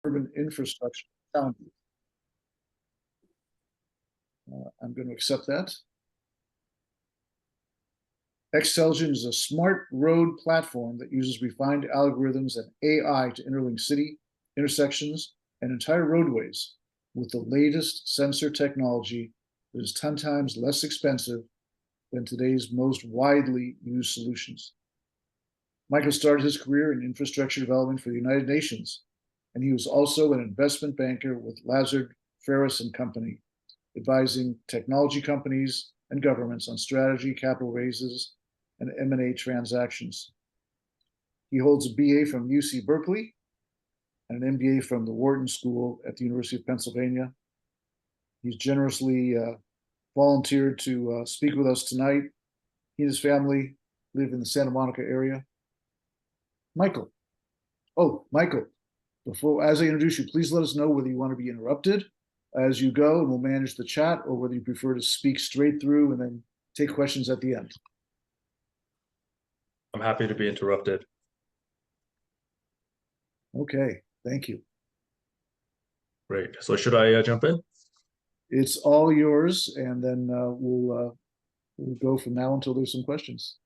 urban infrastructure challenges. I'm going to accept that. Xtelligent is a smart road platform that uses refined algorithms and AI to interlink city intersections and entire roadways with the latest sensor technology that is 10 times less expensive than today's most widely used solutions. Michael started his career in infrastructure development for the United Nations, and he was also an investment banker with Lazard, Ferris and Company, advising technology companies and governments on strategy, capital raises, and M&A transactions. He holds a BA from UC Berkeley and an MBA from the Wharton School at the University of Pennsylvania. He's generously volunteered to speak with us tonight. He and his family live in the Santa Monica area. Michael. Oh, Michael, as I introduce you, please let us know whether you want to be interrupted as you go, and we'll manage the chat, or whether you prefer to speak straight through and then take questions at the end. I'm happy to be interrupted. Okay, thank you. Great. So should I jump in? It's all yours, and then we'll go from now until there's some questions.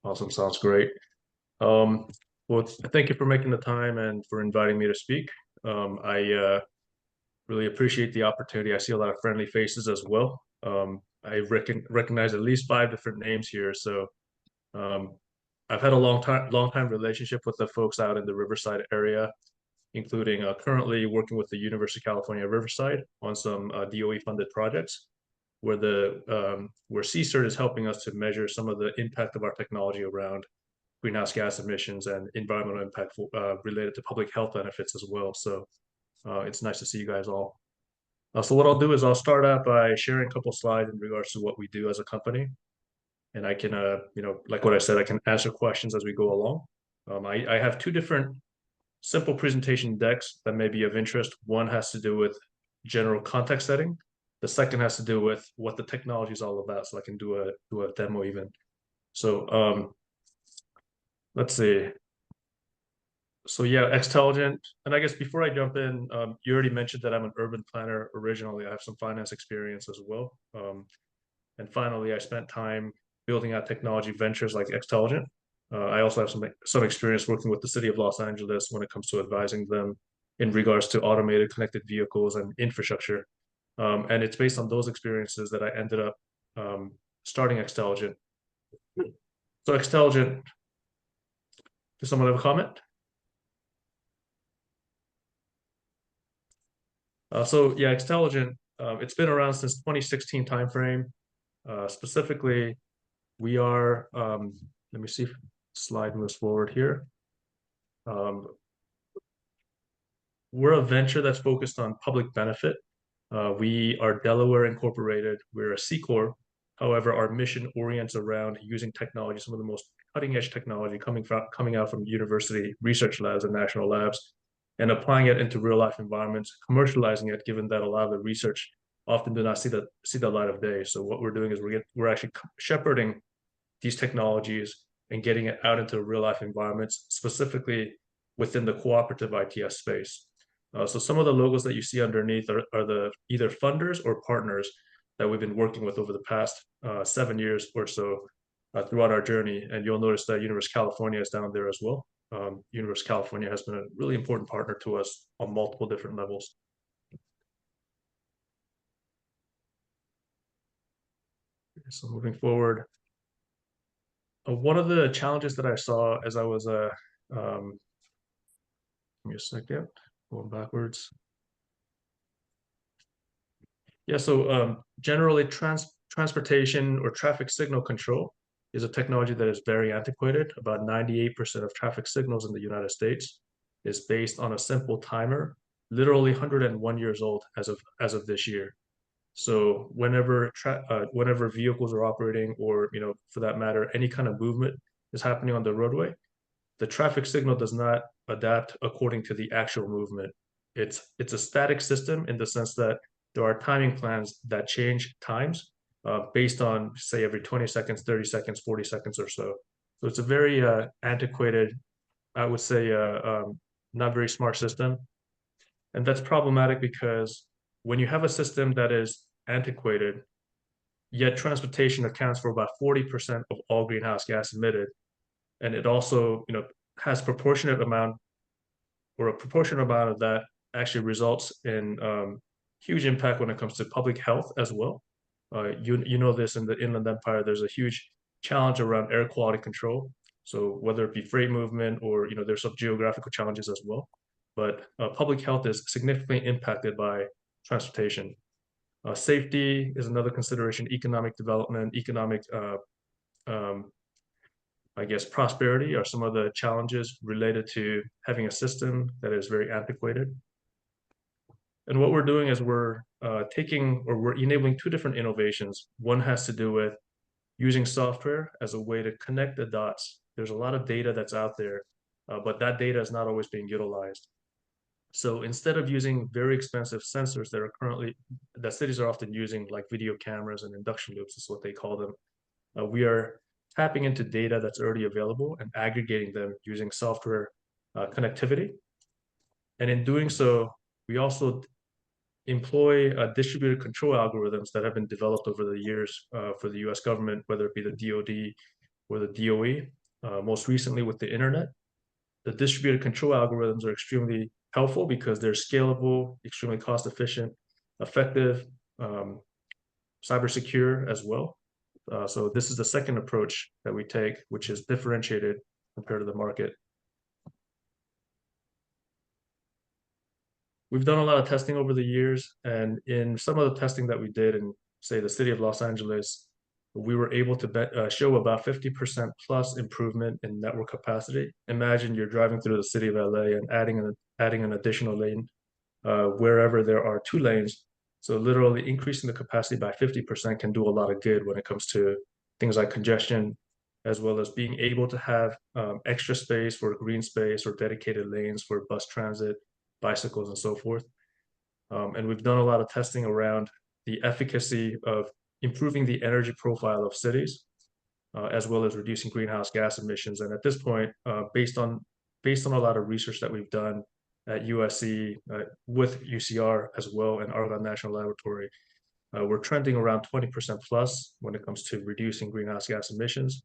Awesome. Sounds great. Well, thank you for making the time and for inviting me to speak. I really appreciate the opportunity. I see a lot of friendly faces as well. I recognize at least 5 different names here. So I've had a long time relationship with the folks out in the Riverside area, including currently working with the University of California, Riverside on some DOE funded projects where CSERT is helping us to measure some of the impact of our technology around greenhouse gas emissions and environmental impact related to public health benefits as well. So it's nice to see you guys all. So what I'll do is I'll start out by sharing a couple slides in regards to what we do as a company. And I can, like what I said, I can answer questions as we go along. I have 2 different simple presentation decks that may be of interest. One has to do with general context setting. The second has to do with what the technology is all about, so I can do a demo even. So let's see. So yeah, Xtelligent. And I guess before I jump in, you already mentioned that I'm an urban planner originally. I have some finance experience as well. And finally, I spent time building out technology ventures like Xtelligent. I also have some experience working with the city of Los Angeles when it comes to advising them in regards to automated connected vehicles and infrastructure. And it's based on those experiences that I ended up starting Xtelligent. So Xtelligent, does someone have a comment? So yeah, Xtelligent, it's been around since 2016 timeframe. Specifically, we are, let me see if the slide moves forward here. We're a venture that's focused on public benefit. We are Delaware incorporated. We're a C Corp. However, our mission orients around using technology, some of the most cutting edge technology coming out from university research labs and national labs, and applying it into real life environments, commercializing it, given that a lot of the research often do not see the light of day. So what we're doing is we're actually shepherding these technologies and getting it out into real life environments, specifically within the cooperative ITS space. So some of the logos that you see underneath are the either funders or partners that we've been working with over the past 7 years or so throughout our journey. And you'll notice that University of California is down there as well. University of California has been a really important partner to us on multiple different levels. So moving forward, one of the challenges that I saw as I was give me a second, going backwards. Yeah, so generally transportation or traffic signal control is a technology that is very antiquated. About 98% of traffic signals in the United States is based on a simple timer, literally 101 years old as of this year. So whenever vehicles are operating, or for that matter, any kind of movement is happening on the roadway, the traffic signal does not adapt according to the actual movement. It's a static system in the sense that there are timing plans that change times based on, say, every 20 seconds, 30 seconds, 40 seconds or so. So it's a very antiquated, I would say, not very smart system. And that's problematic because when you have a system that is antiquated, yet transportation accounts for about 40% of all greenhouse gas emitted, and it also, has proportionate amount or a proportionate amount of that actually results in huge impact when it comes to public health as well. You know this in the Inland Empire, there's a huge challenge around air quality control. So whether it be freight movement or there's some geographical challenges as well. But public health is significantly impacted by transportation. Safety is another consideration. Economic development, economic um, I guess prosperity are some of the challenges related to having a system that is very antiquated. And what we're doing is we're enabling two different innovations. One has to do with using software as a way to connect the dots. There's a lot of data that's out there, but that data is not always being utilized. So instead of using very expensive sensors that cities are often using, like video cameras and induction loops is what they call them, we are tapping into data that's already available and aggregating them using software connectivity. And in doing so, we also employ distributed control algorithms that have been developed over the years for the US government, whether it be the DoD or the DOE, most recently with the internet. The distributed control algorithms are extremely helpful because they're scalable, extremely cost efficient, effective, cyber secure as well. So this is the second approach that we take, which is differentiated compared to the market. We've done a lot of testing over the years, and in some of the testing that we did in, say, the city of Los Angeles, we were able to show about 50% plus improvement in network capacity. Imagine you're driving through the city of LA and adding an additional lane wherever there are 2 lanes. So literally increasing the capacity by 50% can do a lot of good when it comes to things like congestion, as well as being able to have extra space for green space or dedicated lanes for bus transit, bicycles, and so forth. And we've done a lot of testing around the efficacy of improving the energy profile of cities, as well as reducing greenhouse gas emissions. And at this point, based on a lot of research that we've done at USC with UCR as well and Argonne National Laboratory, we're trending around 20% plus when it comes to reducing greenhouse gas emissions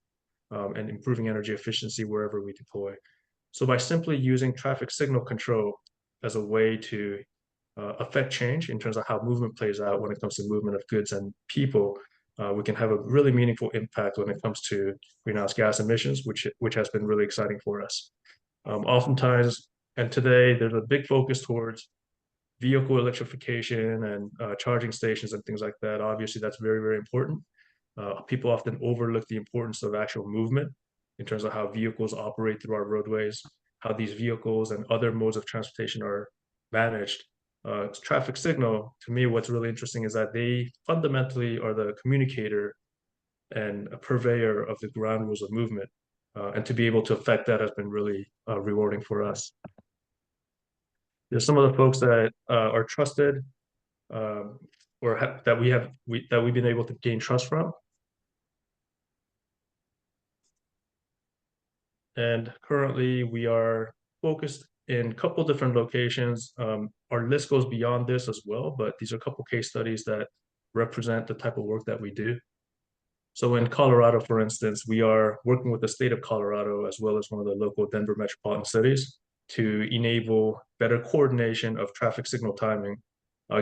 and improving energy efficiency wherever we deploy. So by simply using traffic signal control as a way to affect change in terms of how movement plays out when it comes to movement of goods and people, we can have a really meaningful impact when it comes to greenhouse gas emissions, which has been really exciting for us. Oftentimes, and today, there's a big focus towards vehicle electrification and charging stations and things like that. Obviously, that's very, very important. People often overlook the importance of actual movement in terms of how vehicles operate through our roadways, how these vehicles and other modes of transportation are managed. Traffic signal, to me, what's really interesting is that they fundamentally are the communicator and a purveyor of the ground rules of movement. And to be able to affect that has been really rewarding for us. There's some of the folks that are trusted or that we've been able to gain trust from. And currently we are focused in a couple different locations. Our list goes beyond this as well, but these are a couple case studies that represent the type of work that we do. So in Colorado, for instance, we are working with the state of Colorado as well as one of the local Denver metropolitan cities to enable better coordination of traffic signal timing,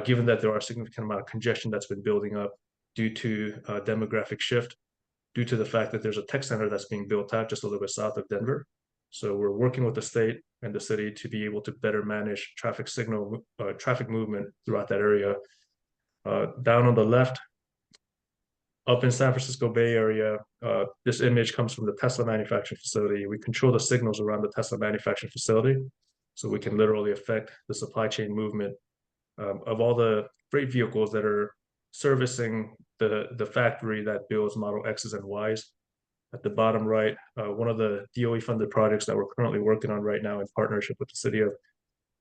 given that there are a significant amount of congestion that's been building up due to demographic shift, due to the fact that there's a tech center that's being built out just a little bit south of Denver. So we're working with the state and the city to be able to better manage traffic movement throughout that area. Down on the left, up in San Francisco Bay Area, this image comes from the Tesla manufacturing facility. We control the signals around the Tesla manufacturing facility, so we can literally affect the supply chain movement of all the freight vehicles that are servicing the factory that builds Model X's and Y's. At the bottom right, one of the DOE-funded projects that we're currently working on right now in partnership with the city of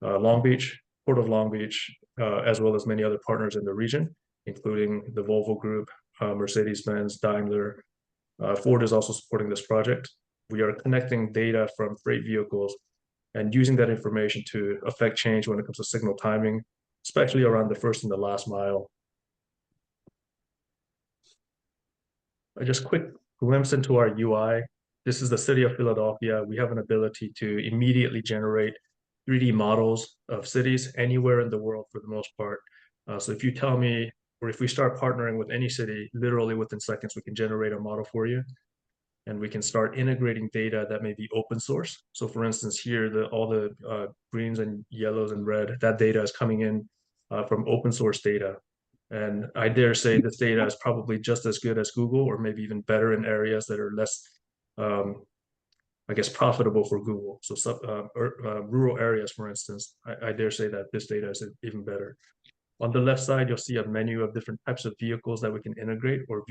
Long Beach, Port of Long Beach, as well as many other partners in the region, including the Volvo Group, Mercedes-Benz, Daimler. Ford is also supporting this project. We are connecting data from freight vehicles and using that information to affect change when it comes to signal timing, especially around the first and the last mile. Just quick glimpse into our UI. This is the city of Philadelphia. We have an ability to immediately generate 3D models of cities anywhere in the world for the most part. So if you tell me, or if we start partnering with any city, literally within seconds, we can generate a model for you. And we can start integrating data that may be open source. So for instance, here, all the greens and yellows and red, that data is coming in from open source data. And I dare say this data is probably just as good as Google, or maybe even better in areas that are less, I guess, profitable for Google. So rural areas, for instance, I dare say that this data is even better. On the left side, you'll see a menu of different types of vehicles that we can integrate, or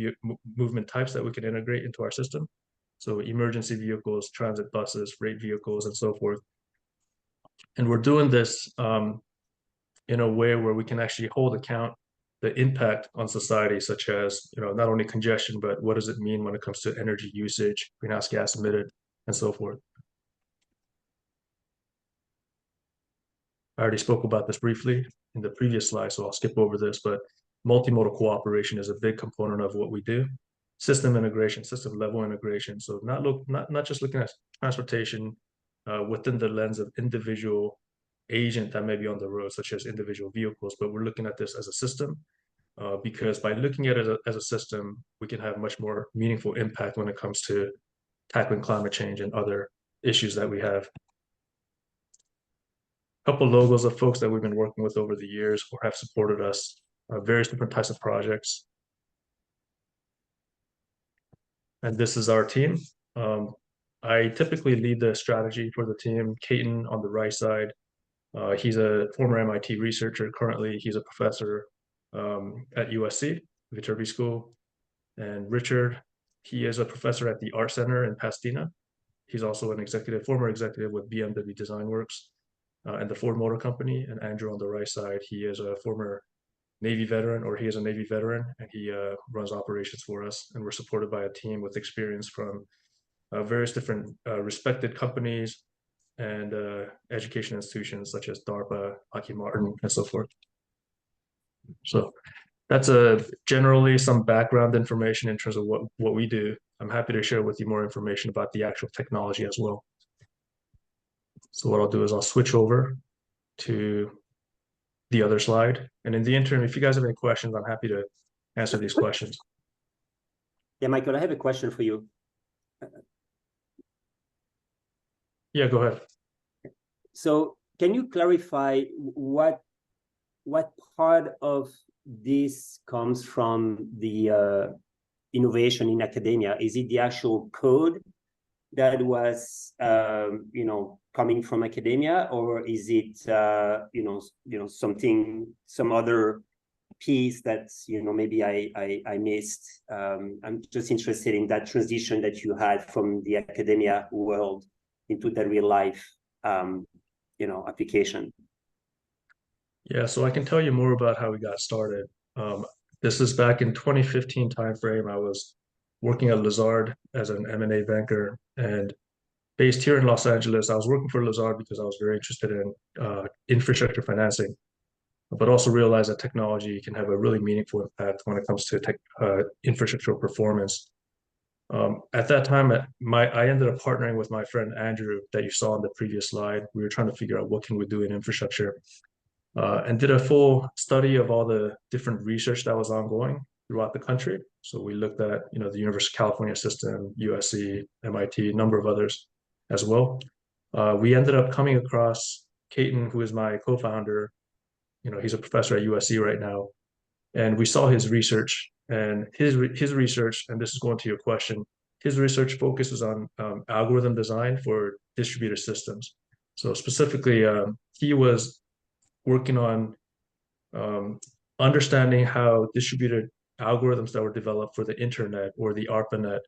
movement types that we can integrate into our system. So emergency vehicles, transit buses, freight vehicles, and so forth. And we're doing this in a way where we can actually hold account the impact on society, such as, not only congestion, but what does it mean when it comes to energy usage, greenhouse gas emitted, and so forth. I already spoke about this briefly in the previous slide, so I'll skip over this, but multimodal cooperation is a big component of what we do. System integration, system level integration. So not just looking at transportation within the lens of individual agent that may be on the road, such as individual vehicles, but we're looking at this as a system because by looking at it as a system, we can have much more meaningful impact when it comes to tackling climate change and other issues that we have. Couple logos of folks that we've been working with over the years or have supported us, various different types of projects. And this is our team. I typically lead the strategy for the team. Caton on the right side, he's a former MIT researcher. Currently, he's a professor at USC, Viterbi School. And Richard, he is a professor at the Art Center in Pasadena. He's also an former executive with BMW Design Works and the Ford Motor Company. And Andrew on the right side, he is a former Navy veteran, or he is a Navy veteran, and he runs operations for us. And we're supported by a team with experience from various different respected companies and education institutions such as DARPA, Lockheed Martin, and so forth. So that's generally some background information in terms of what we do. I'm happy to share with you more information about the actual technology as well. So what I'll do is I'll switch over to the other slide. And in the interim, if you guys have any questions, I'm happy to answer these questions. Yeah, Michael, I have a question for you. Yeah, go ahead. So can you clarify what part of this comes from the innovation in academia? Is it the actual code that was coming from academia, or is it some other piece that maybe I missed? I'm just interested in that transition that you had from the academia world into the real life application. Yeah, so I can tell you more about how we got started. This is back in 2015 timeframe. I was working at Lazard as an M&A banker, and based here in Los Angeles, I was working for Lazard because I was very interested in infrastructure financing, but also realized that technology can have a really meaningful impact when it comes to infrastructural performance. At that time, I ended up partnering with my friend Andrew that you saw on the previous slide. We were trying to figure out what can we do in infrastructure, and did a full study of all the different research that was ongoing throughout the country. So we looked at the University of California system, USC, MIT, a number of others as well. We ended up coming across Caton, who is my co-founder. He's a professor at USC right now, and we saw his research. And his research, and this is going to your question, his research focuses on algorithm design for distributed systems. So specifically, he was working on understanding how distributed algorithms that were developed for the internet or the ARPANET,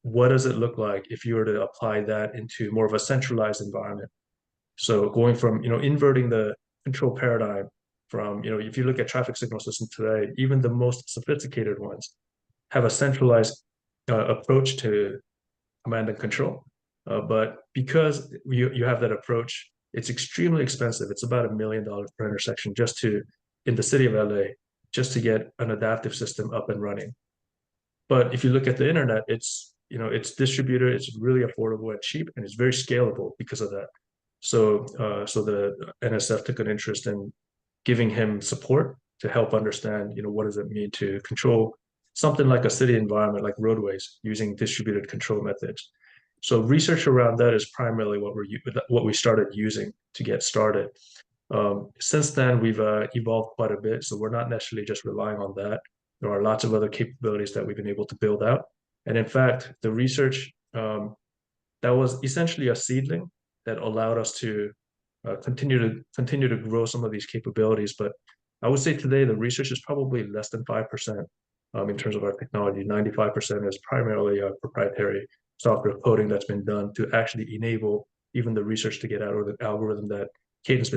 what does it look like if you were to apply that into more of a centralized environment? So going from, inverting the control paradigm from, if you look at traffic signal systems today, even the most sophisticated ones have a centralized approach to command and control. But because you have that approach, it's extremely expensive. It's about $1 million per intersection in the city of LA, just to get an adaptive system up and running. But if you look at the internet, it's distributed, it's really affordable and cheap, and it's very scalable because of that. So the NSF took an interest in giving him support to help understand, what does it mean to control something like a city environment, like roadways, using distributed control methods. So research around that is primarily what we started using to get started. Since then, we've evolved quite a bit, so we're not necessarily just relying on that. There are lots of other capabilities that we've been able to build out. And in fact, the research that was essentially a seedling that allowed us to continue to grow some of these capabilities. But I would say today the research is probably less than 5% in terms of our technology. 95% is primarily proprietary software coding that's been done to actually enable even the research to get out, or the algorithm that Caden has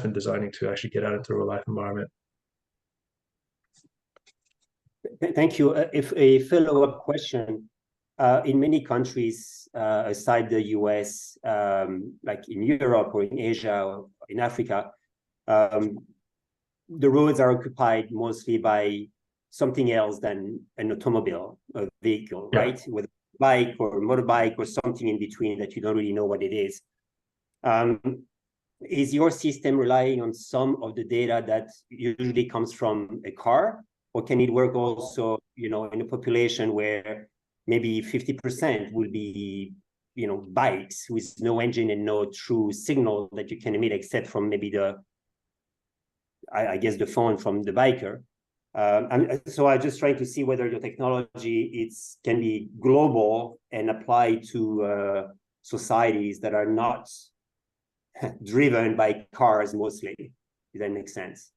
been designing to actually get out into a real life environment. Thank you. If a follow-up question, in many countries aside the US, like in Europe or in Asia or in Africa, the roads are occupied mostly by something else than an automobile, a vehicle, Yeah. right? With a bike or a motorbike or something in between that you don't really know what it is. Is your system relying on some of the data that usually comes from a car, or can it work also, in a population where maybe 50% will be, bikes with no engine and no true signal that you can emit except from maybe I guess the phone from the biker. And so I'm just trying to see whether your technology can be global and applied to societies that are not driven by cars mostly. Does that make sense?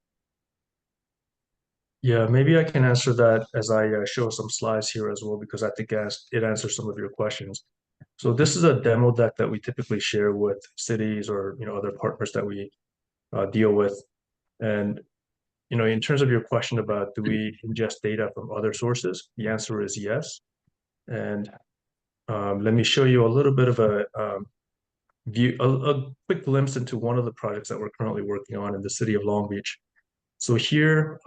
Yeah, maybe I can answer that as I show some slides here as well, because I think it answers some of your questions. So this is a demo deck that we typically share with cities or other partners that we deal with. And in terms of your question about do we ingest data from other sources, the answer is yes. And let me show you a little bit of a quick glimpse into one of the projects that we're currently working on in the city of Long Beach. So here,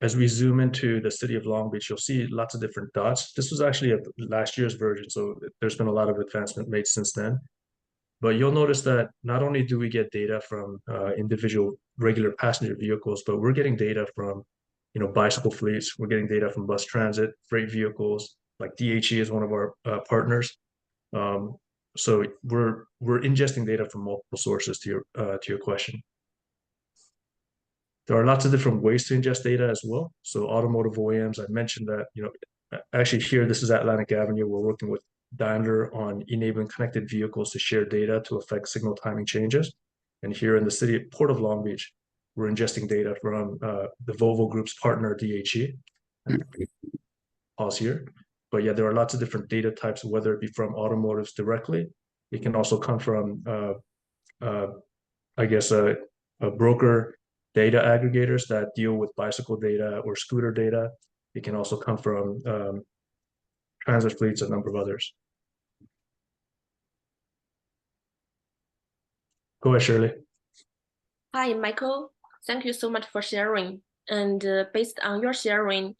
as we zoom into the city of Long Beach, you'll see lots of different dots. This was actually last year's version, so there's been a lot of advancement made since then. But you'll notice that not only do we get data from individual regular passenger vehicles, but we're getting data from bicycle fleets. We're getting data from bus transit, freight vehicles, like DHE is one of our partners. So we're ingesting data from multiple sources to your question. There are lots of different ways to ingest data as well. So automotive OEMs, I mentioned that, actually here, this is Atlantic Avenue. We're working with Daimler on enabling connected vehicles to share data to affect signal timing changes. And here in the Port of Long Beach, we're ingesting data from the Volvo Group's partner, DHE. Pause here. But yeah, there are lots of different data types, whether it be from automotives directly. It can also come from, I guess, a broker data aggregators that deal with bicycle data or scooter data. It can also come from transit fleets, a number of others. Go ahead, Shirley. Hi, Michael. Thank you so much for sharing. And based on your sharing,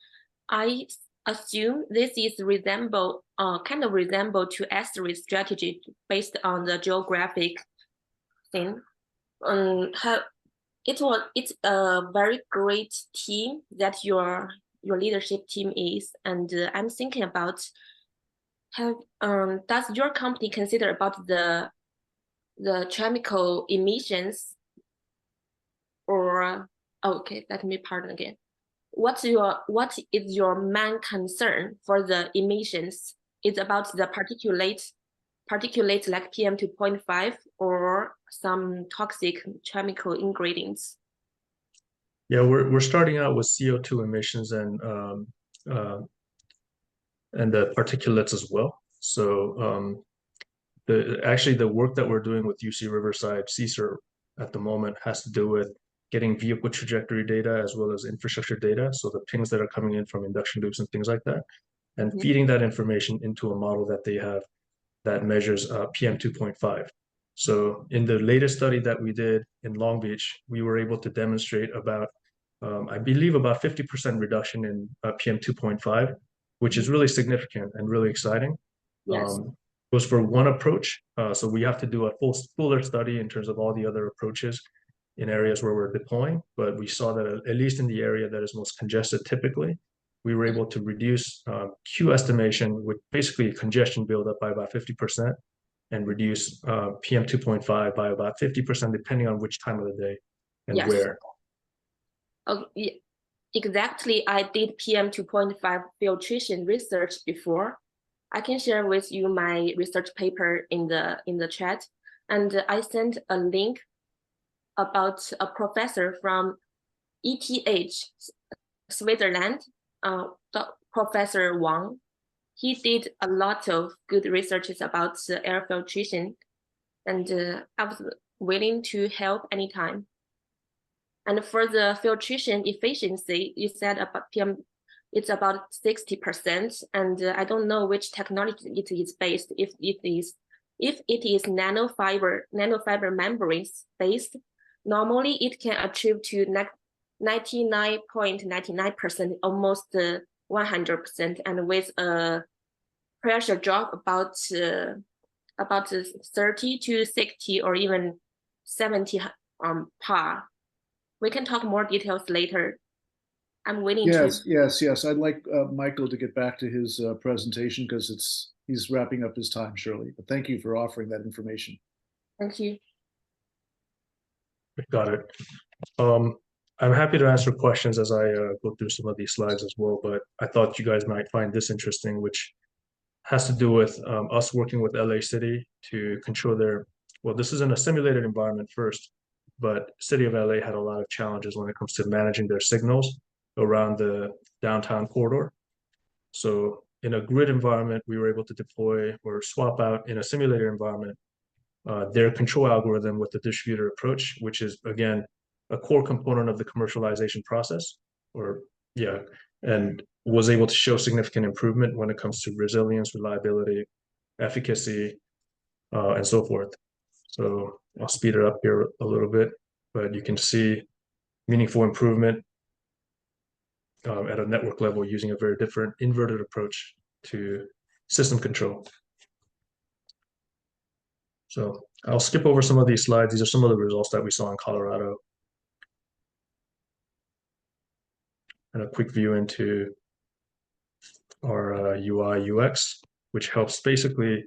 I assume this is kind of resemble to S3 strategy based on the geographic thing. It's a very great team that your leadership team is, and I'm thinking about does your company consider about the chemical emissions, or okay, let me pardon again. What is your main concern for the emissions? It's about the particulates like PM 2.5 or some toxic chemical ingredients? Yeah, we're starting out with CO2 emissions and the particulates as well. So the work that we're doing with UC Riverside CSER at the moment has to do with getting vehicle trajectory data as well as infrastructure data. So the pings that are coming in from induction loops and things like that. and Mhm. feeding that information into a model that they have that measures PM 2.5. So in the latest study that we did in Long Beach, we were able to demonstrate about, I believe, about 50% reduction in PM 2.5, which is really significant and really exciting. Yes. Was for one approach. So we have to do a fuller study in terms of all the other approaches in areas where we're deploying. But we saw that at least in the area that is most congested, typically, we were able to reduce Q estimation with basically congestion buildup by about 50% and reduce PM 2.5 by about 50%, depending on which time of the day and Yes. where. Exactly. I did PM 2.5 filtration research before. I can share with you my research paper in the chat, and I sent a link about a professor from ETH, Switzerland, Professor Wang. He did a lot of good researches about air filtration, and I was willing to help anytime. And for the filtration efficiency, you said about PM, it's about 60%, and I don't know which technology it is based. If it is nanofiber membranes based, normally it can achieve to 99.99%, almost 100%, and with a pressure drop about 30 to 60 or even 70 par. We can talk more details later. I'm willing Yes, to. yes. I'd like Michael to get back to his presentation because he's wrapping up his time, Shirley. But thank you for offering that information. Thank you. Got it. I'm happy to answer questions as I go through some of these slides as well, but I thought you guys might find this interesting, which has to do with us working with LA City to control their, well, this is in a simulated environment first, but City of LA had a lot of challenges when it comes to managing their signals around the downtown corridor. So in a grid environment, we were able to deploy or swap out in a simulated environment their control algorithm with the distributed approach, which is, again, a core component of the commercialization process, and was able to show significant improvement when it comes to resilience, reliability, efficacy, and so forth. So I'll speed it up here a little bit, but you can see meaningful improvement at a network level using a very different inverted approach to system control. So I'll skip over some of these slides. These are some of the results that we saw in Colorado. And a quick view into our UI UX, which helps basically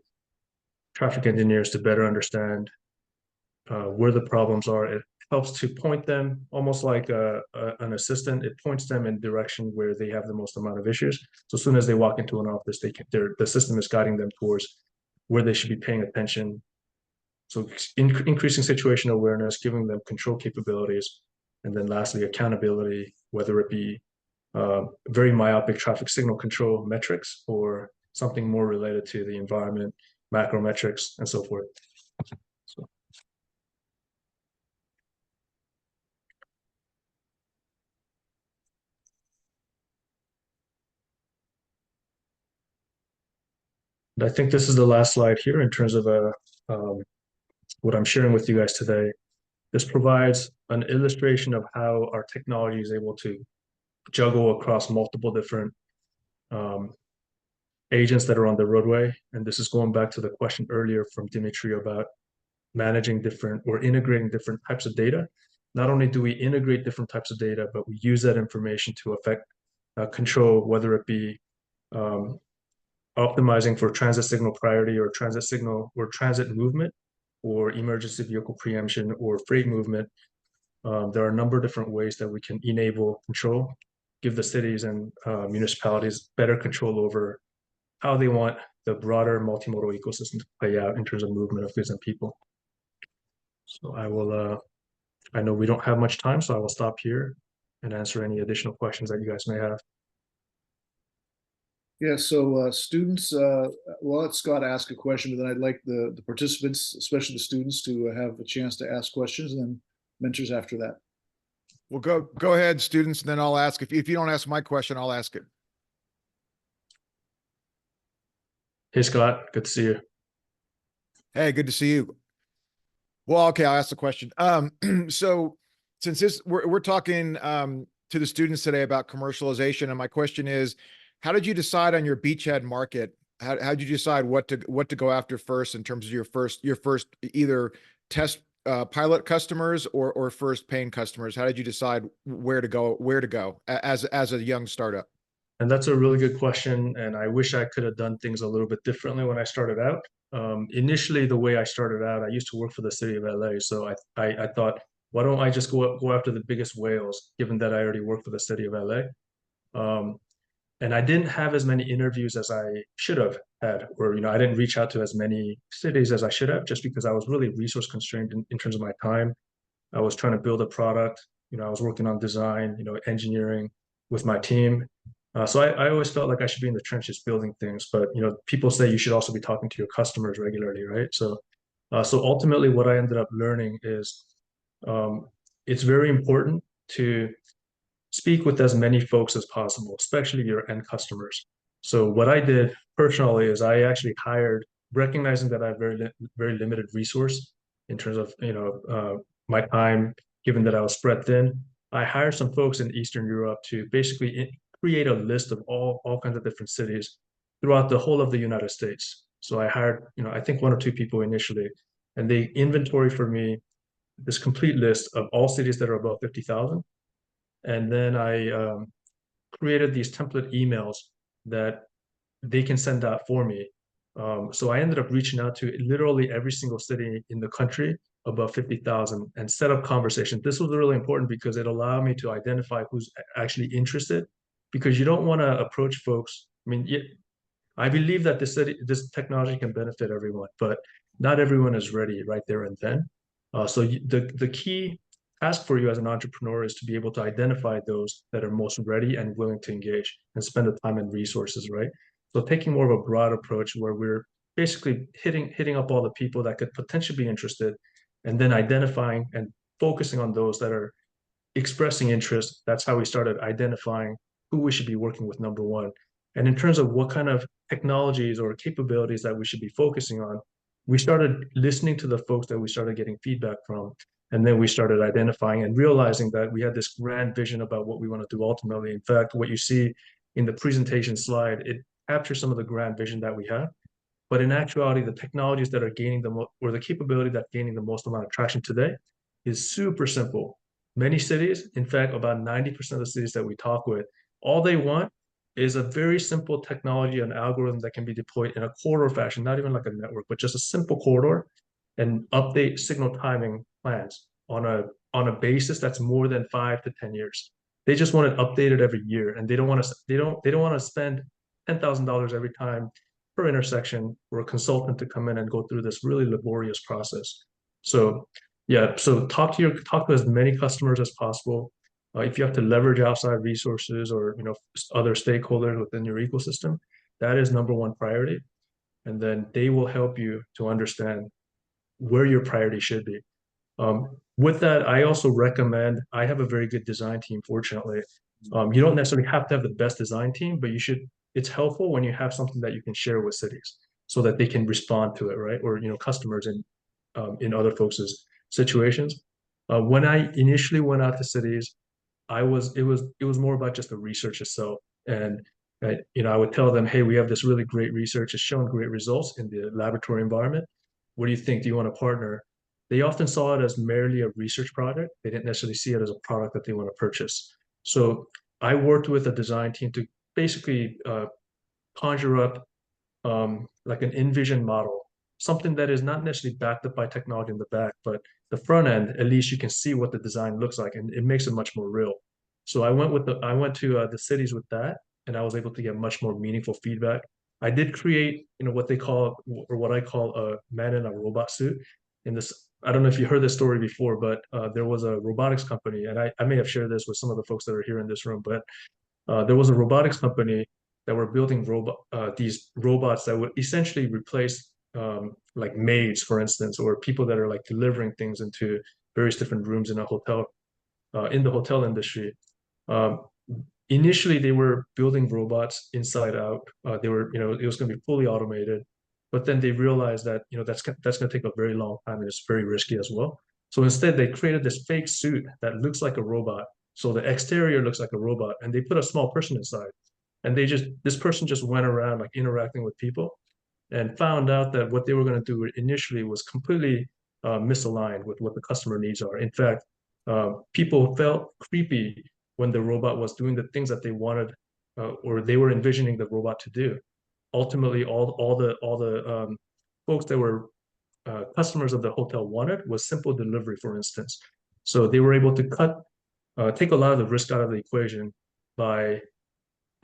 traffic engineers to better understand where the problems are. It helps to point them almost like an assistant. It points them in direction where they have the most amount of issues. So as soon as they walk into an office, the system is guiding them towards where they should be paying attention. So increasing situational awareness, giving them control capabilities, and then lastly, accountability, whether it be very myopic traffic signal control metrics or something more related to the environment, macro metrics, and so forth. So. And I think this is the last slide here in terms of what I'm sharing with you guys today. This provides an illustration of how our technology is able to juggle across multiple different agents that are on the roadway. And this is going back to the question earlier from Dimitri about managing different or integrating different types of data. Not only do we integrate different types of data, but we use that information to affect control, whether it be optimizing for transit signal priority or transit signal or transit movement or emergency vehicle preemption or freight movement. There are a number of different ways that we can enable control, give the cities and municipalities better control over how they want the broader multimodal ecosystem to play out in terms of movement of goods and people. So I will, I know we don't have much time, so I will stop here and answer any additional questions that you guys may have. Yeah, so students, well, let Scott ask a question, but then I'd like the participants, especially the students, to have a chance to ask questions, and then mentors after that. Well, go ahead, students, and then I'll ask. If you don't ask my question, I'll ask it. Hey, Scott, good to see you. Hey, good to see you. Well, okay, I'll ask the question. So since we're talking to the students today about commercialization, and my question is, how did you decide on your beachhead market? How did you decide what to go after first in terms of your first either test pilot customers or first paying customers? How did you decide where to go as a young startup? And that's a really good question. And I wish I could have done things a little bit differently when I started out. Initially, the way I started out, I used to work for the city of LA. So I thought, why don't I just go after the biggest whales, given that I already work for the city of LA? Um, and I didn't have as many interviews as I should have had, or I didn't reach out to as many cities as I should have, just because I was really resource constrained in terms of my time. I was trying to build a product. I was working on design, engineering with my team. So I always felt like I should be in the trenches building things. But people say you should also be talking to your customers regularly, right? So ultimately, what I ended up learning is it's very important to speak with as many folks as possible, especially your end customers. So what I did personally is I actually hired, recognizing that I have very limited resource in terms of my time, given that I was spread thin. I hired some folks in Eastern Europe to basically create a list of all kinds of different cities throughout the whole of the United States. So I hired, I think 1 or 2 people initially, and they inventory for me this complete list of all cities that are above 50,000. And then I created these template emails that they can send out for me. So I ended up reaching out to literally every single city in the country above 50,000 and set up conversations. This was really important because it allowed me to identify who's actually interested, because you don't want to approach folks. I mean, I believe that this technology can benefit everyone, but not everyone is ready right there and then. So the key task for you as an entrepreneur is to be able to identify those that are most ready and willing to engage and spend the time and resources, right? So taking more of a broad approach where we're basically hitting up all the people that could potentially be interested, and then identifying and focusing on those that are expressing interest. That's how we started identifying who we should be working with, number one. And in terms of what kind of technologies or capabilities that we should be focusing on, we started listening to the folks that we started getting feedback from. And then we started identifying and realizing that we had this grand vision about what we want to do ultimately. In fact, what you see in the presentation slide, it captures some of the grand vision that we have. But in actuality, the technologies that are gaining or the capability that's gaining the most amount of traction today is super simple. Many cities, in fact, about 90% of the cities that we talk with, all they want is a very simple technology and algorithm that can be deployed in a corridor fashion, not even like a network, but just a simple corridor, and update signal timing plans on a basis that's more than 5 to 10 years. They just want it updated every year, and they don't want to spend $10,000 every time per intersection for a consultant to come in and go through this really laborious process. So yeah, so talk to as many customers as possible. If you have to leverage outside resources or other stakeholders within your ecosystem, that is number one priority. And then they will help you to understand where your priority should be. With that, I also recommend, I have a very good design team, fortunately. You don't necessarily have to have the best design team, but it's helpful when you have something that you can share with cities so that they can respond to it, right? Or, customers in other folks' situations. When I initially went out to cities, it was more about just the research itself. And I would tell them, hey, we have this really great research. It's shown great results in the laboratory environment. What do you think? Do you want to partner? They often saw it as merely a research project. They didn't necessarily see it as a product that they want to purchase. So I worked with a design team to basically conjure up like an envision model, something that is not necessarily backed up by technology in the back, but the front end, at least you can see what the design looks like, and it makes it much more real. So I went to the cities with that, and I was able to get much more meaningful feedback. I did create, what they call, or what I call, a man in a robot suit. In this, I don't know if you heard this story before, but there was a robotics company, and I may have shared this with some of the folks that are here in this room, but there was a robotics company that were building these robots that would essentially replace like maids, for instance, or people that are like delivering things into various different rooms in a hotel, in the hotel industry. initially they were building robots inside out. They were, it was going to be fully automated, but then they realized that, that's going to take a very long time and it's very risky as well. So instead, they created this fake suit that looks like a robot. So the exterior looks like a robot, and they put a small person inside. And this person just went around like interacting with people, and found out that what they were going to do initially was completely misaligned with what the customer needs are. In fact, people felt creepy when the robot was doing the things that they wanted, or they were envisioning the robot to do. Ultimately, all the folks that were customers of the hotel wanted was simple delivery, for instance. So they were able to take a lot of the risk out of the equation by,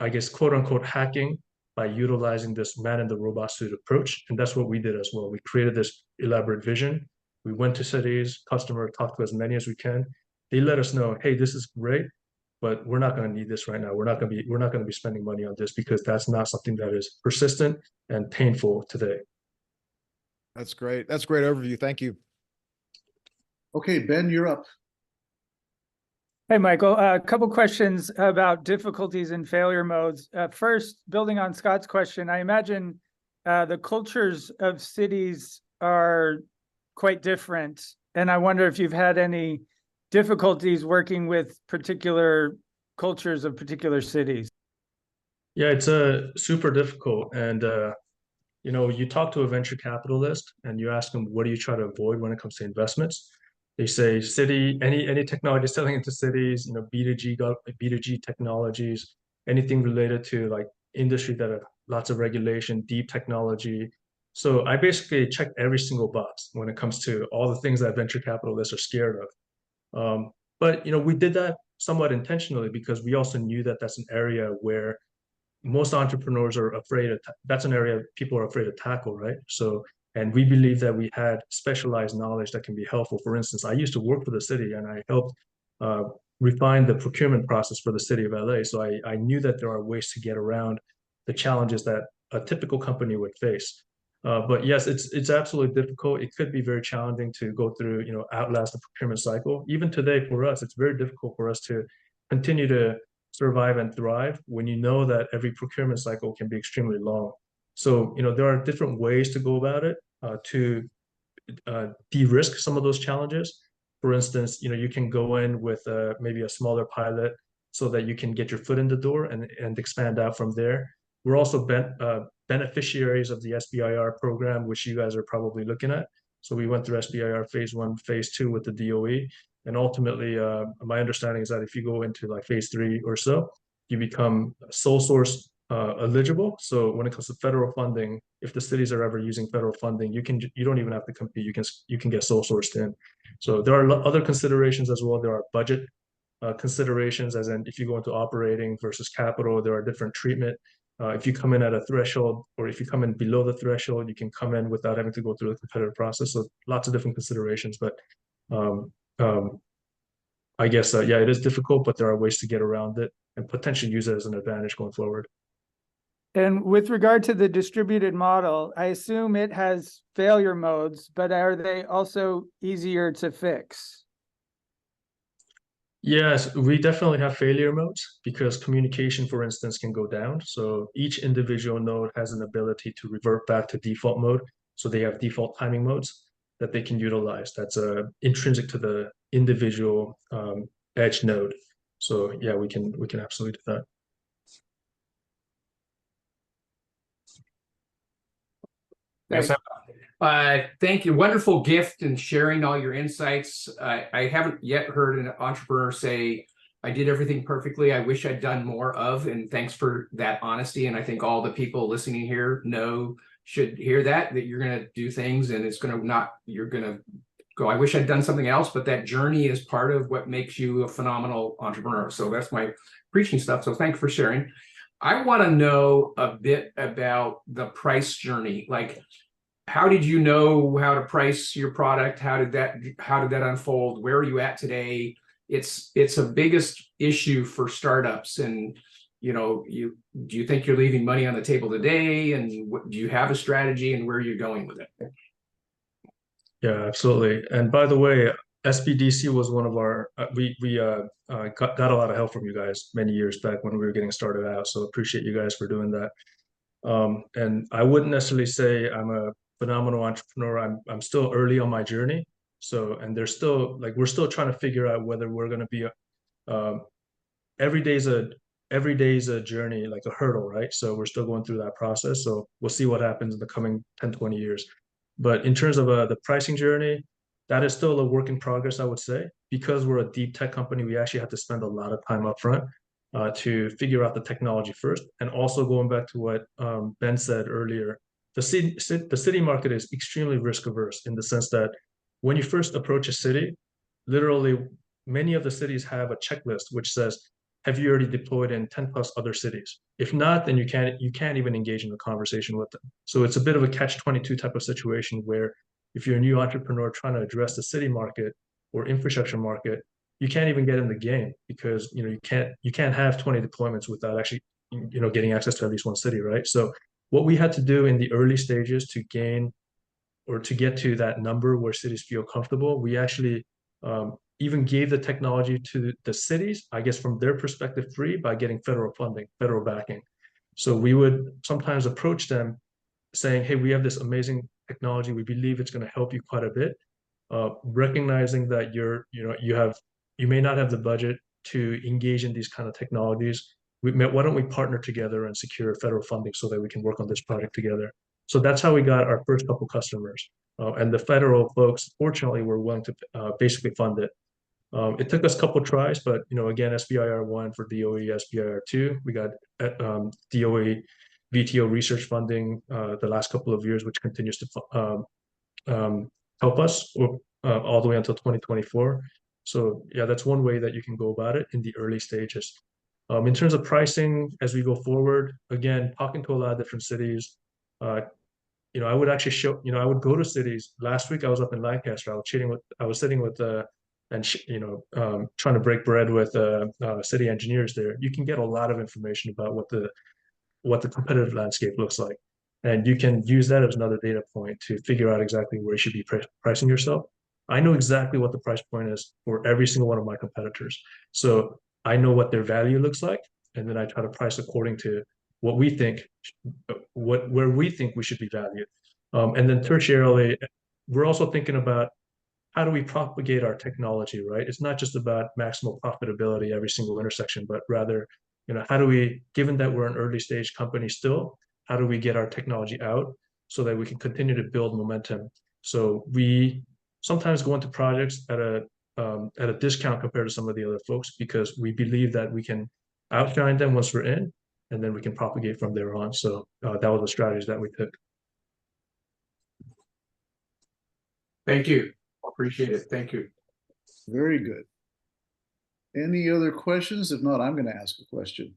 I guess, quote unquote, hacking, by utilizing this man in the robot suit approach. And that's what we did as well. We created this elaborate vision. We went to cities, talked to as many as we can. They let us know, hey, this is great, but we're not going to need this right now. We're not going to be spending money on this because that's not something that is persistent and painful today. That's great. That's a great overview. Thank you. Okay, Ben, you're up. Hey, Michael, a couple questions about difficulties and failure modes. First, building on Scott's question, I imagine the cultures of cities are quite different. And I wonder if you've had any difficulties working with particular cultures of particular cities. Yeah, it's super difficult. And, you talk to a venture capitalist and you ask them, what do you try to avoid when it comes to investments? They say any technology selling into cities, B2G technologies, anything related to like industry that have lots of regulation, deep technology. So I basically check every single box when it comes to all the things that venture capitalists are scared of. But we did that somewhat intentionally because we also knew that that's an area where most entrepreneurs are afraid of. That's an area people are afraid to tackle, right? So, and we believe that we had specialized knowledge that can be helpful. For instance, I used to work for the city and I helped refine the procurement process for the city of LA. So I knew that there are ways to get around the challenges that a typical company would face. But yes, it's absolutely difficult. It could be very challenging to go through, outlast the procurement cycle. Even today for us, it's very difficult for us to continue to survive and thrive when you know that every procurement cycle can be extremely long. So, there are different ways to go about it to de-risk some of those challenges. For instance, you can go in with maybe a smaller pilot so that you can get your foot in the door and expand out from there. We're also beneficiaries of the SBIR program, which you guys are probably looking at. So we went through SBIR phase 1, phase 2 with the DOE. And ultimately, my understanding is that if you go into like phase 3 or so, you become sole source eligible. So when it comes to federal funding, if the cities are ever using federal funding, you don't even have to compete. You can get sole sourced in. So there are other considerations as well. There are budget considerations, as in if you go into operating versus capital, there are different treatment. If you come in at a threshold, or if you come in below the threshold, you can come in without having to go through the competitive process. So lots of different considerations, but I guess, yeah, it is difficult, but there are ways to get around it and potentially use it as an advantage going forward. And with regard to the distributed model, I assume it has failure modes, but are they also easier to fix? Yes, we definitely have failure modes because communication, for instance, can go down. So each individual node has an ability to revert back to default mode. So they have default timing modes that they can utilize. That's intrinsic to the individual edge node. So yeah, we can absolutely do that. Thanks. Thank you. Wonderful gift and sharing all your insights. I haven't yet heard an entrepreneur say, I did everything perfectly. I wish I'd done more of, and thanks for that honesty. And I think all the people listening here should hear that you're going to do things and you're going to go, I wish I'd done something else, but that journey is part of what makes you a phenomenal entrepreneur. So that's my preaching stuff. So thanks for sharing. I want to know a bit about the price journey. Like, how did you know how to price your product? How did that unfold? Where are you at today? It's a biggest issue for startups. And, do you think you're leaving money on the table today? And do you have a strategy, and where are you going with it? Yeah, absolutely. And by the way, SBDC was one of our, got a lot of help from you guys many years back when we were getting started out. So appreciate you guys for doing that. And I wouldn't necessarily say I'm a phenomenal entrepreneur. I'm still early on my journey. So, and there's still like, we're still trying to figure out whether we're going to be every day's a journey, like a hurdle, right? So we're still going through that process. So we'll see what happens in the coming 10, 20 years. But in terms of the pricing journey, that is still a work in progress, I would say. Because we're a deep tech company, we actually have to spend a lot of time upfront to figure out the technology first. And also going back to what Ben said earlier, the city market is extremely risk averse in the sense that when you first approach a city, literally many of the cities have a checklist which says, have you already deployed in 10 plus other cities? If not, then you can't even engage in a conversation with them. So it's a bit of a catch-22 type of situation where if you're a new entrepreneur trying to address the city market or infrastructure market, you can't even get in the game because you can't have 20 deployments without actually getting access to at least one city, right? So what we had to do in the early stages to gain or to get to that number where cities feel comfortable, we actually even gave the technology to the cities, I guess from their perspective, free by getting federal funding, federal backing. So we would sometimes approach them saying, hey, we have this amazing technology. We believe it's going to help you quite a bit. Recognizing that you may not have the budget to engage in these kind of technologies. Why don't we partner together and secure federal funding so that we can work on this project together? So that's how we got our first couple customers. And the federal folks, fortunately, were willing to basically fund it. It took us a couple tries, but again, SBIR1 for DOE, SBIR2. We got DOE VTO research funding the last couple of years, which continues to help us all the way until 2024. So yeah, that's one way that you can go about it in the early stages. In terms of pricing, as we go forward, again, talking to a lot of different cities, I would actually I would go to cities. Last week I was up in Lancaster. I was sitting with trying to break bread with city engineers there. You can get a lot of information about what the competitive landscape looks like. And you can use that as another data point to figure out exactly where you should be pricing yourself. I know exactly what the price point is for every single one of my competitors. So I know what their value looks like, and then I try to price according to what we think, where we think we should be valued. And then tertiarily, we're also thinking about how do we propagate our technology, right? It's not just about maximal profitability every single intersection, but rather, how do we, given that we're an early stage company still, how do we get our technology out so that we can continue to build momentum? So we sometimes go into projects at a discount compared to some of the other folks because we believe that we can outshine them once we're in, and then we can propagate from there on. So that was the strategy that we took. Thank you. Appreciate it. Thank you. Very good. Any other questions? If not, I'm going to ask a question.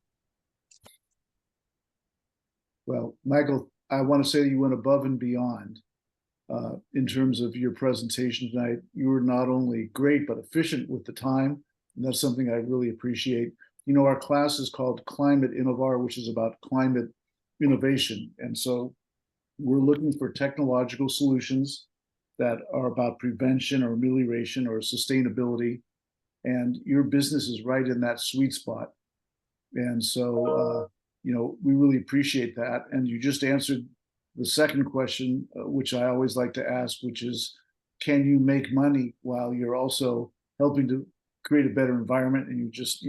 Well, Michael, I want to say you went above and beyond in terms of your presentation tonight. You were not only great, but efficient with the time. And that's something I really appreciate. Our class is called Climate INNOVAR, which is about climate innovation. And so we're looking for technological solutions that are about prevention or amelioration or sustainability. And your business is right in that sweet spot. And so, we really appreciate that. And you just answered the second question, which I always like to ask, which is, can you make money while you're also helping to create a better environment? And you just,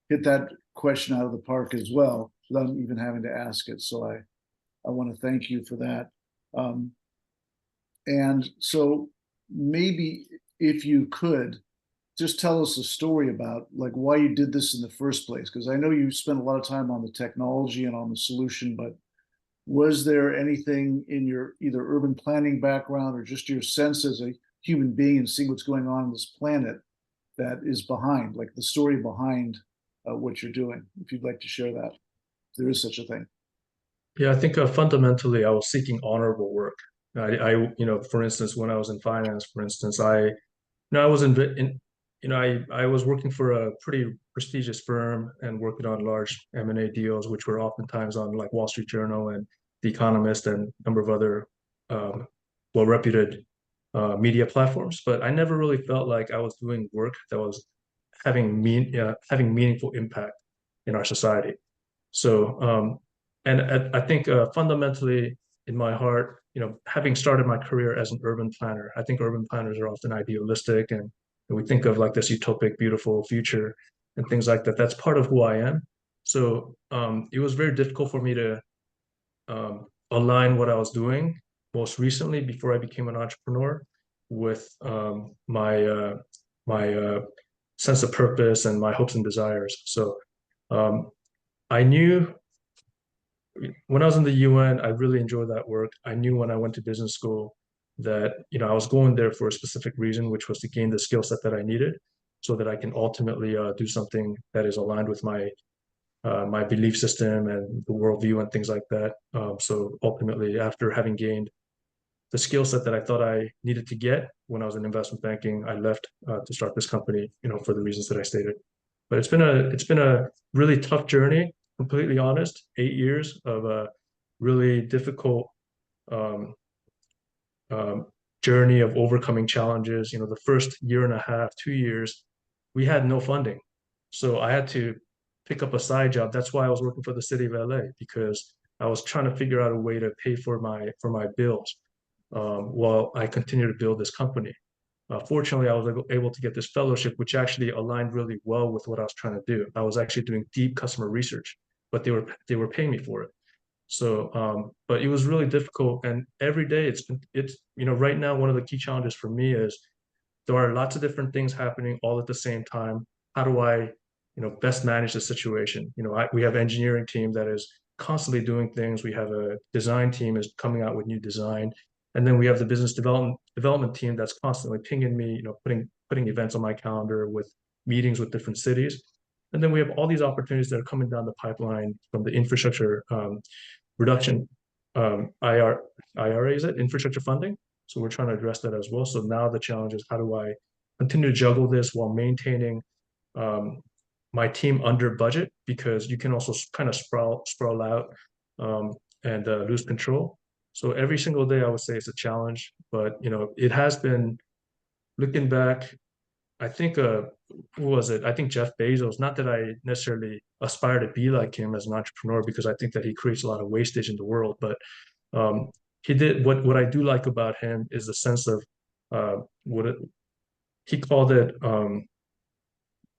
hit that question out of the park as well, without even having to ask it. So I want to thank you for that. And so maybe if you could just tell us a story about like why you did this in the first place, because I know you spent a lot of time on the technology and on the solution, but was there anything in your either urban planning background or just your sense as a human being and seeing what's going on this planet that is behind, like the story behind what you're doing, if you'd like to share that, if there is such a thing? Yeah, I think fundamentally I was seeking honorable work. For instance, when I was in finance, for instance, I was I was working for a pretty prestigious firm and working on large M&A deals, which were oftentimes on like Wall Street Journal and The Economist and a number of other well-reputed media platforms, but I never really felt like I was doing work that was having meaningful impact in our society. So, and I think fundamentally in my heart, having started my career as an urban planner, I think urban planners are often idealistic, and we think of like this utopic, beautiful future and things like that. That's part of who I am. So it was very difficult for me to align what I was doing most recently before I became an entrepreneur with my sense of purpose and my hopes and desires. So I knew when I was in the UN, I really enjoyed that work. I knew when I went to business school that I was going there for a specific reason, which was to gain the skill set that I needed, so that I can ultimately do something that is aligned with my belief system and the worldview and things like that. So ultimately, after having gained the skill set that I thought I needed to get when I was in investment banking, I left to start this company, for the reasons that I stated. But it's been a really tough journey, completely honest. 8 years of a really difficult um, journey of overcoming challenges. The first year and a half, 2 years, we had no funding, so I had to pick up a side job. That's why I was working for the city of LA, because I was trying to figure out a way to pay for my bills while I continue to build this company. Fortunately, I was able to get this fellowship, which actually aligned really well with what I was trying to do. I was actually doing deep customer research, but they were paying me for it. So, but it was really difficult, and every day it's right now one of the key challenges for me is there are lots of different things happening all at the same time. How do I best manage the situation? We have engineering team that is constantly doing things. We have a design team is coming out with new design. And then we have the business development team that's constantly pinging me, putting events on my calendar with meetings with different cities. And then we have all these opportunities that are coming down the pipeline from the infrastructure reduction IRA, is it infrastructure funding? So we're trying to address that as well. So now the challenge is, how do I continue to juggle this while maintaining my team under budget, because you can also kind of sprawl out and lose control. So every single day I would say it's a challenge, but it has been, looking back, I think who was it? I think Jeff Bezos, not that I necessarily aspire to be like him as an entrepreneur, because I think that he creates a lot of wastage in the world, but he did what I do like about him is the sense of he called it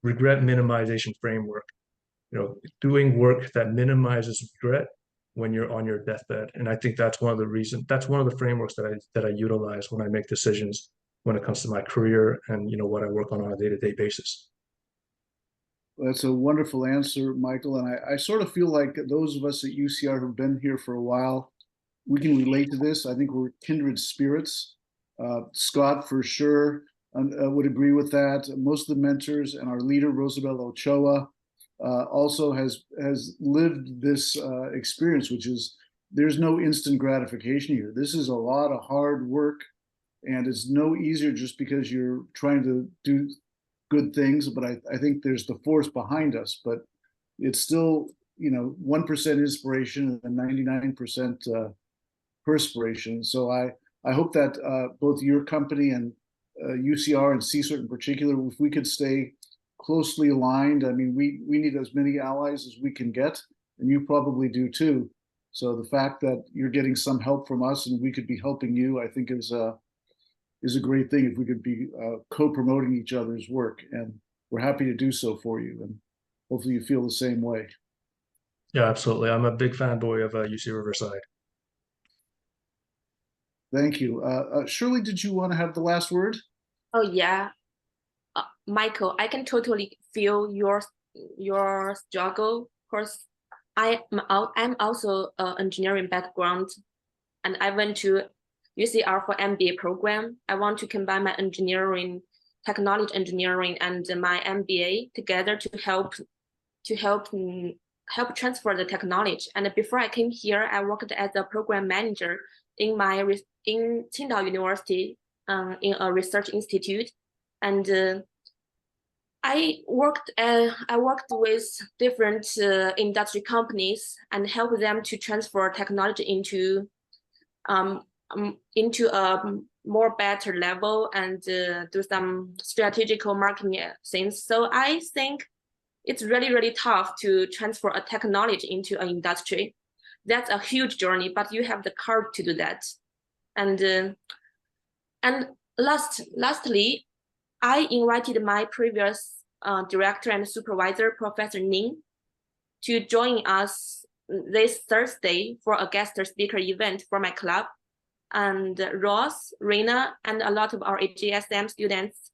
regret minimization framework. Doing work that minimizes regret when you're on your deathbed. And I think that's one of the frameworks that I utilize when I make decisions when it comes to my career and what I work on a day-to-day basis. That's a wonderful answer, Michael. And I sort of feel like those of us at UCR who've been here for a while, we can relate to this. I think we're kindred spirits. Scott, for sure, would agree with that. Most of the mentors and our leader, Rosabel Ochoa, also has lived this experience, which is there's no instant gratification here. This is a lot of hard work, and it's no easier just because you're trying to do good things. But I think there's the force behind us, but it's still 1% inspiration and 99% perspiration. So I hope that both your company and UCR and CSERT in particular, if we could stay closely aligned. I mean, we need as many allies as we can get, and you probably do too. So the fact that you're getting some help from us and we could be helping you, I think is a great thing if we could be co-promoting each other's work, and we're happy to do so for you, and hopefully you feel the same way. Yeah, absolutely. I'm a big fanboy of UC Riverside. Thank you. Shirley, did you want to have the last word? Oh yeah, Michael, I can totally feel your struggle. Because I'm also an engineering background, and I went to UCR for MBA program. I want to combine my technology engineering, and my MBA together to help transfer the technology. And before I came here, I worked as a program manager in Qingdao University, in a research institute, and I worked with different industry companies and helped them to transfer technology into into a more better level and do some strategical marketing things. So I think it's really, really tough to transfer a technology into an industry. That's a huge journey, but you have the courage to do that. And lastly, I invited my previous director and supervisor, Professor Ning, to join us this Thursday for a guest speaker event for my club. And Ross, Reina, and a lot of our AGSM students,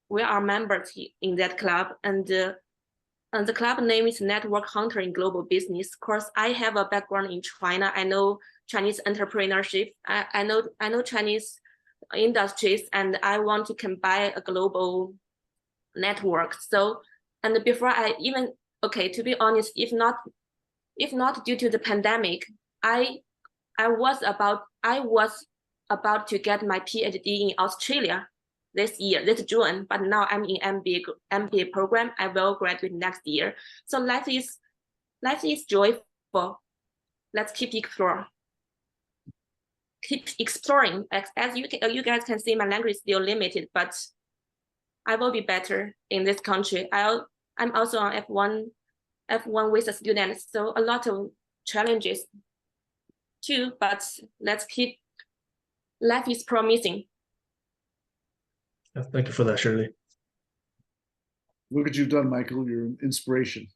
we are members in that club. And the club name is Network Hunter in Global Business. Of course, I have a background in China. I know Chinese entrepreneurship. I know Chinese industries, and I want to combine a global network. So, and before I even, okay, to be honest, if not due to the pandemic, I was about to get my PhD in Australia this June, but now I'm in MBA program. I will graduate next year. So life is joyful. Let's keep exploring. As you guys can see, my language is still limited, but I will be better in this country. I'm also on F1 with a student, so a lot of challenges too, but let's keep, life is promising. Thank you for that, Shirley. Look what you've done, Michael. You're an inspiration.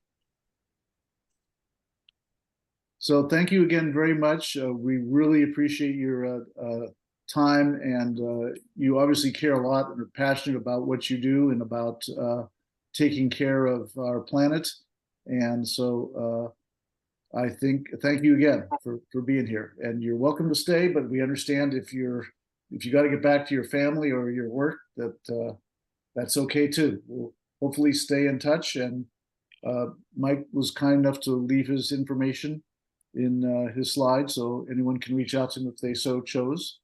So thank you again very much. We really appreciate your time, and you obviously care a lot and are passionate about what you do and about taking care of our planet. And so I think, thank you again for being here. And you're welcome to stay, but we understand if you got to get back to your family or your work, that's okay too. We'll hopefully stay in touch. And Mike was kind enough to leave his information in his slide, so anyone can reach out to him if they so chose.